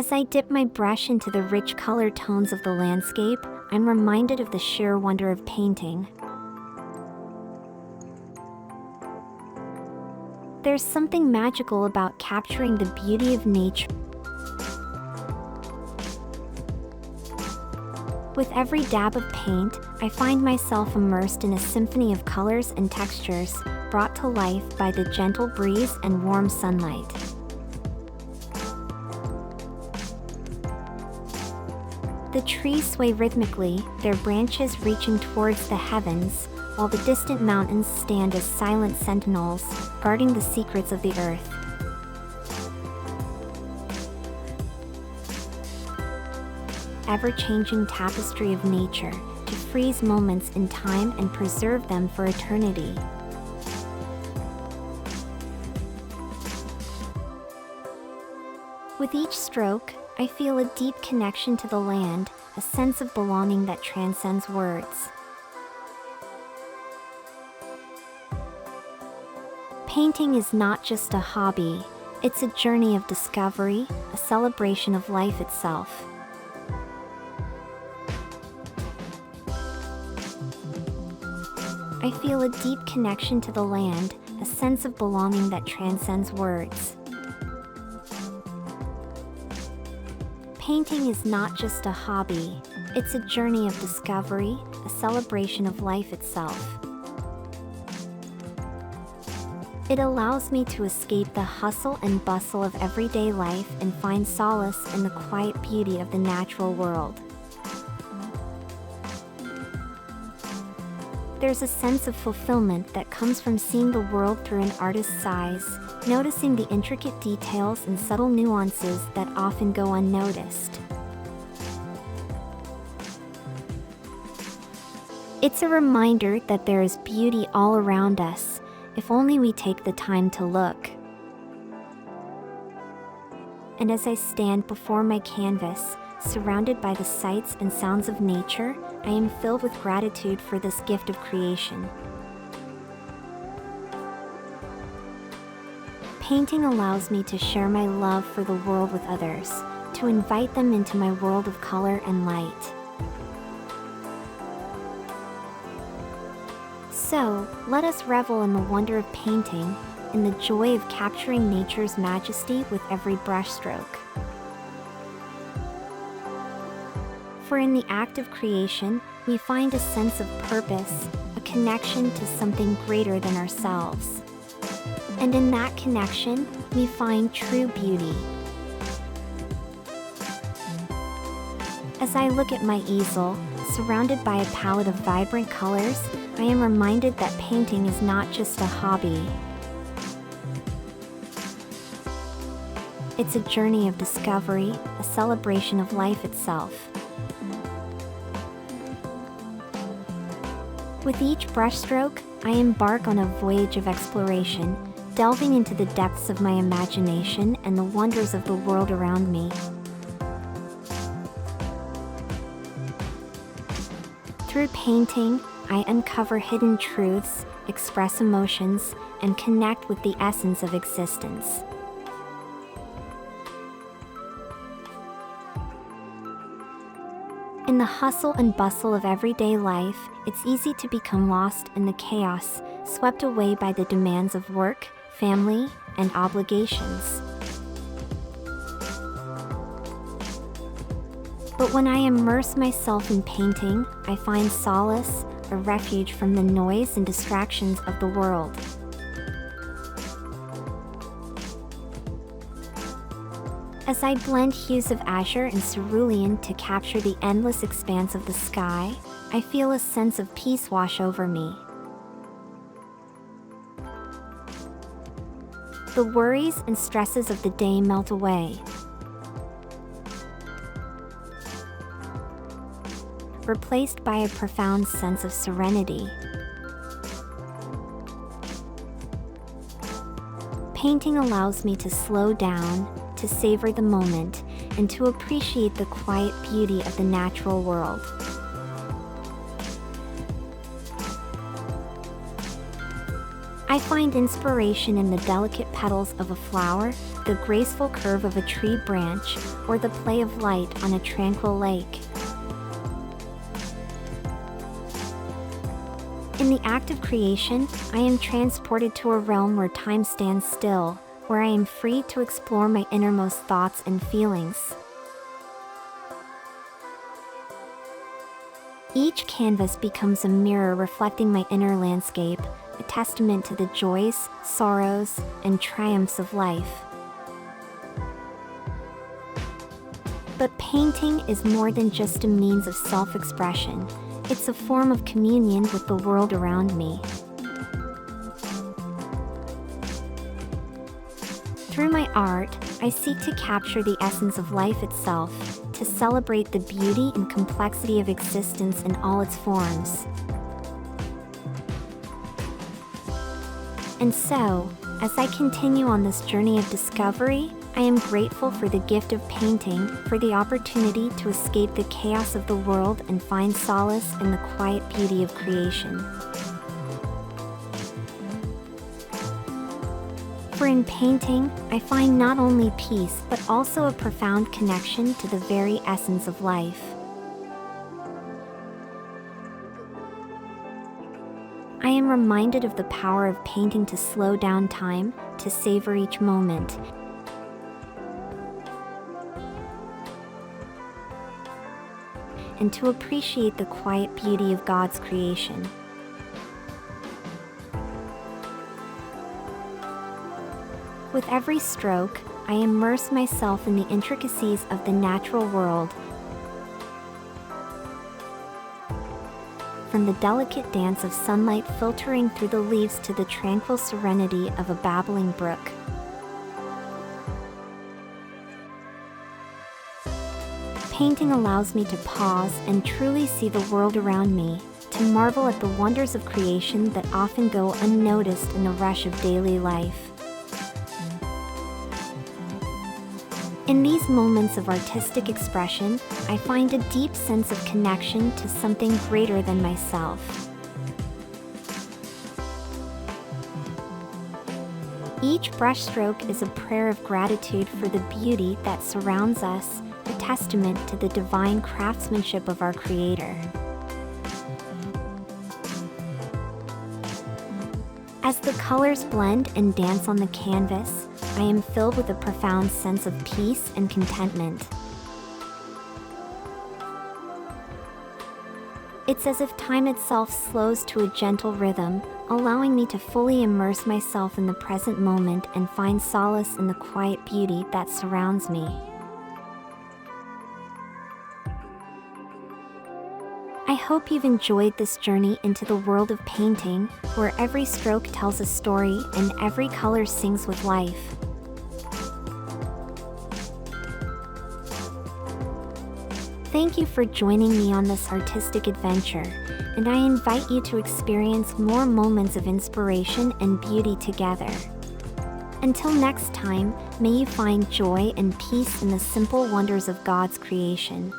As I dip my brush into the rich color tones of the landscape, I'm reminded of the sheer wonder of painting. There's something magical about capturing the beauty of nature. With every dab of paint, I find myself immersed in a symphony of colors and textures, brought to life by the gentle breeze and warm sunlight. The trees sway rhythmically, their branches reaching towards the heavens, while the distant mountains stand as silent sentinels, guarding the secrets of the earth. Ever-changing tapestry of nature, to freeze moments in time and preserve them for eternity. With each stroke, I feel a deep connection to the land, a sense of belonging that transcends words. Painting is not just a hobby, it's a journey of discovery, a celebration of life itself. I feel a deep connection to the land, a sense of belonging that transcends words. Painting is not just a hobby, it's a journey of discovery, a celebration of life itself. It allows me to escape the hustle and bustle of everyday life and find solace in the quiet beauty of the natural world. There's a sense of fulfillment that comes from seeing the world through an artist's eyes, noticing the intricate details and subtle nuances that often go unnoticed. It's a reminder that there is beauty all around us, if only we take the time to look. And as I stand before my canvas, surrounded by the sights and sounds of nature, I am filled with gratitude for this gift of creation. Painting allows me to share my love for the world with others, to invite them into my world of color and light. So, let us revel in the wonder of painting, in the joy of capturing nature's majesty with every brushstroke. For in the act of creation, we find a sense of purpose, a connection to something greater than ourselves. And in that connection, we find true beauty. As I look at my easel, surrounded by a palette of vibrant colors, I am reminded that painting is not just a hobby. It's a journey of discovery, a celebration of life itself. With each brushstroke, I embark on a voyage of exploration, delving into the depths of my imagination and the wonders of the world around me. Through painting, I uncover hidden truths, express emotions, and connect with the essence of existence. In the hustle and bustle of everyday life, it's easy to become lost in the chaos, swept away by the demands of work, family, and obligations. But when I immerse myself in painting, I find solace, a refuge from the noise and distractions of the world. As I blend hues of azure and cerulean to capture the endless expanse of the sky, I feel a sense of peace wash over me. The worries and stresses of the day melt away, replaced by a profound sense of serenity. Painting allows me to slow down, to savor the moment, and to appreciate the quiet beauty of the natural world. I find inspiration in the delicate petals of a flower, the graceful curve of a tree branch, or the play of light on a tranquil lake. In the act of creation, I am transported to a realm where time stands still, where I am free to explore my innermost thoughts and feelings. Each canvas becomes a mirror reflecting my inner landscape, a testament to the joys, sorrows, and triumphs of life. But painting is more than just a means of self-expression. It's a form of communion with the world around me. Through my art, I seek to capture the essence of life itself, to celebrate the beauty and complexity of existence in all its forms. And so, as I continue on this journey of discovery, I am grateful for the gift of painting, for the opportunity to escape the chaos of the world and find solace in the quiet beauty of creation. For in painting, I find not only peace but also a profound connection to the very essence of life. I am reminded of the power of painting to slow down time, to savor each moment, and to appreciate the quiet beauty of God's creation. With every stroke, I immerse myself in the intricacies of the natural world, from the delicate dance of sunlight filtering through the leaves to the tranquil serenity of a babbling brook. Painting allows me to pause and truly see the world around me, to marvel at the wonders of creation that often go unnoticed in the rush of daily life. In these moments of artistic expression, I find a deep sense of connection to something greater than myself. Each brushstroke is a prayer of gratitude for the beauty that surrounds us, a testament to the divine craftsmanship of our Creator. As the colors blend and dance on the canvas, I am filled with a profound sense of peace and contentment. It's as if time itself slows to a gentle rhythm, allowing me to fully immerse myself in the present moment and find solace in the quiet beauty that surrounds me. I hope you've enjoyed this journey into the world of painting, where every stroke tells a story and every color sings with life. Thank you for joining me on this artistic adventure, and I invite you to experience more moments of inspiration and beauty together. Until next time, may you find joy and peace in the simple wonders of God's creation.